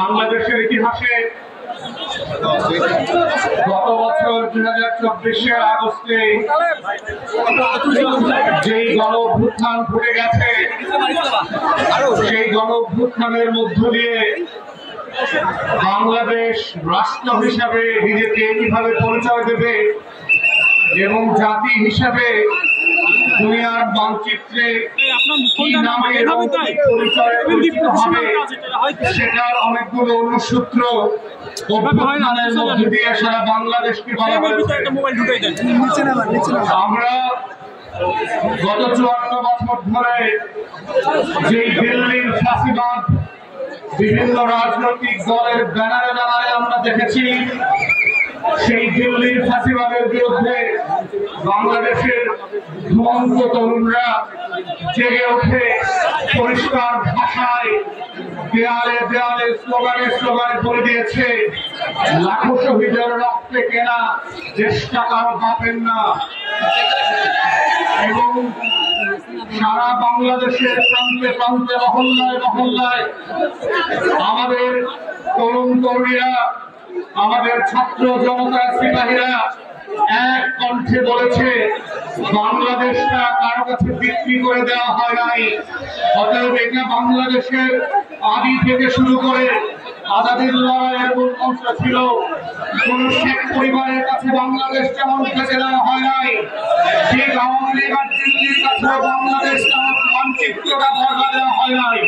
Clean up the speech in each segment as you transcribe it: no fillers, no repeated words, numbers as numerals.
বাংলাদেশের ইতিহাসে গত বছর 2024 আগস্টে যেই গণ অভ্যুত্থান ঘটে গেছে, সেই গণ অভ্যুত্থানের মধ্য দিয়ে বাংলাদেশ রাষ্ট্র হিসাবে নিজেকে কিভাবে পরিচয় দেবে এবং জাতি হিসাবে দুনিয়ার মানচিত্রে কি নামে পরিচয় হবে, সেটার অনেকগুলো অনুসূত্র অভ্যুত্থানের মধ্য দিয়ে সারা বাংলাদেশকে বলা হয়েছে। আমরা গত 54 বছর ধরে যে দিল্লির ফাঁসিবাদ বিভিন্ন রাজনৈতিক দলের ব্যানারে ব্যানারে আমরা দেখেছি, সেই দিল্লির ফাঁসিবাদের বিরুদ্ধে বাংলাদেশের ঘুমন্ত তরুণরা জেগে ওঠে, পরিষ্কার ভাষায় দেয়ালে দেয়ালে স্লোগানে স্লোগানে করে দিয়েছে, লাখো শহীদের রক্তে কেনা দেশটা কারো বাপের না। এবং সারা বাংলাদেশের প্রান্তে প্রান্তে মহল্লায় মহল্লায় আমাদের তরুণ তরুণীরা, আমাদের ছাত্র জনতা সিপাহীরা এক কণ্ঠে বলেছে, বাংলাদেশটা কারো কাছে বিক্রি করে দেওয়া হয় নাই। অতএব এটা বাংলাদেশের আদি থেকে শুরু করে আজাদির লড়াইয়ের মূল মন্ত্র ছিল, কোন শেখ পরিবারের কাছে বাংলাদেশ যেমন বেঁচে দেওয়া হয় নাই, ঠিক আওয়ামী লীগ আর দিল্লির কাছে বাংলাদেশ মানচিত্রটা বর্গা দেওয়া হয় নাই।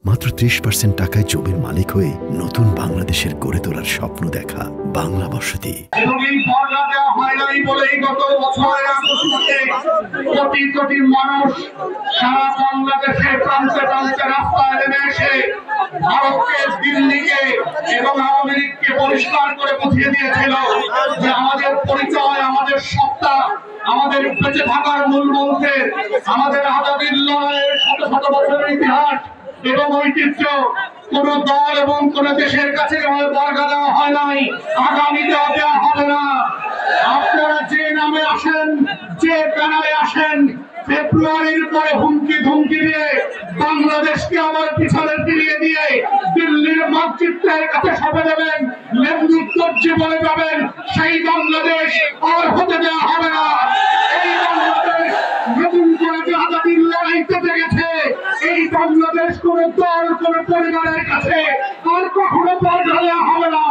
মাত্র 30% টাকায় জমির মালিক হয়ে নতুন বাংলাদেশের গড়ে তোলার স্বপ্ন দেখা বাংলা বসতি। এবং এই বর্গা দেওয়া হয় নাই বলেই গত বছরের আগস্টে কোটি কোটি মানুষ সারা বাংলাদেশে প্রান্তে প্রান্তে রাস্তায় নেমে এসে ভারতকে, দিল্লিকে এবং আওয়ামী লীগকে পরিষ্কার করে বুঝিয়ে দিয়েছিল যে আমাদের পরিচয়, আমাদের সত্তা, আমাদের বেঁচে থাকার মূল মন্ত্রে, আমাদের আজাদির লড়াইয়ের শত শত বছরের ইতিহাস এবং ঐতিহ্য কোন দল এবং কোন দেশের কাছে বর্গা দেওয়া হয় নাই, আগামীতেও দেওয়া হবে না। আপনারা যে নামে আসেন, যে ব্যানারে আসেন, ফেব্রুয়ারির পরে হুমকি ধুমকি দিয়ে বাংলাদেশকে আমার পিছনে ফিরিয়ে দিয়ে দিল্লির মানচিত্রের কাছে সঁপে দেবেন, লেবুত্তর্যে বলে যাবেন, সেই বাংলাদেশ আর হতে দেওয়া হবে না। এই বাংলাদেশ নতুন করে যে আজাদির লড়াই পেতে গেছে, এই বাংলাদেশ কোন দল, কোন পরিবারের কাছে আর কখনো বর্গা দেওয়া হবে না।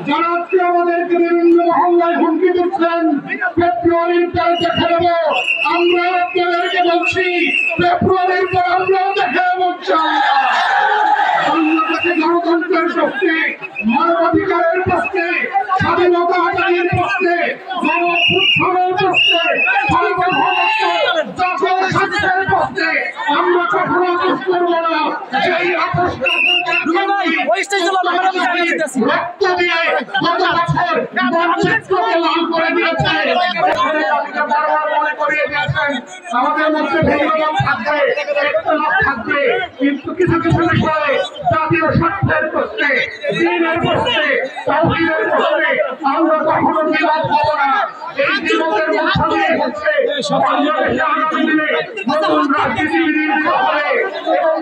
যারা আজকে আমাদেরকে বিভিন্ন মহল্লায় হুমকি দিচ্ছেন, ফেব্রুয়ারির পরে দেখে নেব, আমরা আপনাদেরকে বলছি, ফেব্রুয়ারির পর আমরাও দেখে নেব। বাংলাদেশে গণতন্ত্রের প্রশ্নে, মানবাধিকারের প্রশ্নে, স্বাধীনতা আদায়ের প্রশ্নে, গণঅভ্যুত্থানের প্রশ্নে, জাতীয় স্বার্থের প্রশ্নে আমরা কখনো আপোষ করব না। সেই আপোষটা রক্ত দিয়ে গত বছর মানচিত্রকে লাল করে দিয়েছে। মনে করিয়ে দিয়েছেন আমাদের মধ্যে ভিন্নমত থাকবে, একতলাপ থাকবে, কিন্তু কিছু কিছু বিষয়ে জাতীয় স্বার্থের প্রশ্নে, দ্বীনের প্রশ্নে, তাওহীদের প্রশ্নে আমরা কখনো বিবাদ হব না। এই বিবাদের মধ্যে হচ্ছে বাংলাদেশে আগামী দিনে নতুন রাজনীতিবিদ হবে এবং